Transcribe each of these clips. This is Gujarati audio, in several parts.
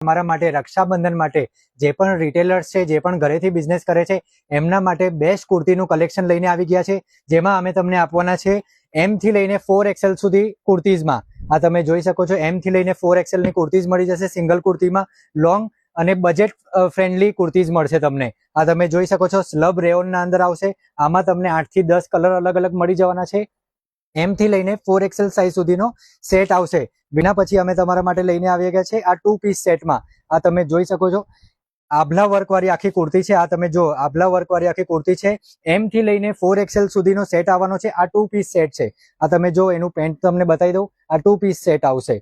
તમારા માટે રક્ષાબંધન માટે જે પણ રિટેલર્સ છે, જે પણ ઘરેથી બિઝનેસ કરે છે, એમના માટે બેસ્ટ કુર્તીનું કલેક્શન લઈને આવી ગયા છે, જેમાં અમે તમને આપવાના છે M થી લઈને 4XL સુધી કુર્તીઝમાં. આ તમે જોઈ શકો છો, M થી લઈને 4XL ની કુર્તીઝ મળી જશે સિંગલ કુર્તીમાં. લોંગ અને બજેટ ફ્રેન્ડલી કુર્તીઝ મળશે તમને. આ તમે જોઈ શકો છો, સ્લબ રેયોનના અંદર આવશે. આમાં તમને 8 થી 10 કલર અલગ અલગ મળી જવાના છે. M થી લઈને 4XL સાઇઝ સુધીનો સેટ આવશે. વિના પછી અમે તમારા માટે લઈને આવી ગયા છે આ 2 પીસ સેટમાં. આ તમે જોઈ શકો છો, આભલા વર્ક વાળી આખી કુર્તી છે. આ તમે જો, આભલા વર્ક વાળી આખી કુર્તી છે. M થી લઈને 4XL સુધીનો સેટ આવવાનો છે. આ 2 પીસ સેટ છે. આ તમે જો, એનું પેન્ટ તમને બતાવી દઉં. આ 2 પીસ સેટ આવશે.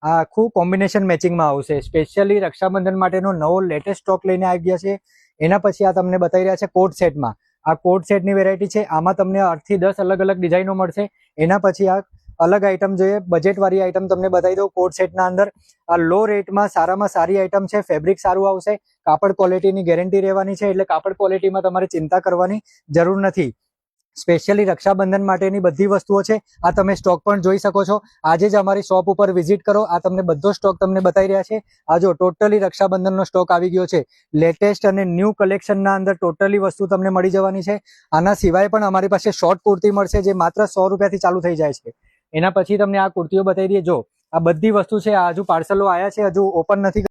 આ આખું કોમ્બિનેશન મેચિંગમાં આવશે. સ્પેશિયલી રક્ષાબંધન માટેનો નવો લેટેસ્ટ સ્ટોક લઈને આવી ગયા છે. એના પછી આ તમને બતાવી રહ્યા છે કોટ સેટમાં. આ કોટ સેટની વેરાયટી છે. આમાં તમને 8 થી 10 અલગ અલગ ડિઝાઇનો મળશે. એના પછી આ અલગ આઈટમ જોઈએ, બજેટ વાળી આઈટમ તમને બતાવી દઉં. કોટ સેટના અંદર આ લો રેટમાં સારામાં સારી આઈટમ છે. ફેબ્રિક સારું આવશે. કાપડ ક્વોલિટીની ગેરંટી રહેવાની છે, એટલે કાપડ ક્વોલિટીમાં તમારે ચિંતા કરવાની જરૂર નથી. સ્પેશિયલી રક્ષાબંધન માટેની બધી વસ્તુઓ છે. આ તમે સ્ટોક પણ જોઈ શકો છો. આજે જ અમારી શોપ ઉપર વિઝિટ કરો. આ તમને બધો સ્ટોક તમને બતાવી રહ્યા છે. આ જો, ટોટલી રક્ષાબંધનનો સ્ટોક આવી ગયો છે. લેટેસ્ટ અને ન્યૂ કલેક્શનના અંદર ટોટલી વસ્તુ તમને મળી જવાની છે. આના સિવાય પણ અમારી પાસે શોર્ટ કુર્તી મળશે, જે માત્ર 100 રૂપિયાથી ચાલુ થઈ જાય છે. એના પછી તમને આ કુર્તીઓ બતાવી દઈએ. જો, આ બધી વસ્તુ છે. આ હજુ પાર્સલો આવ્યા છે, હજુ ઓપન નથી.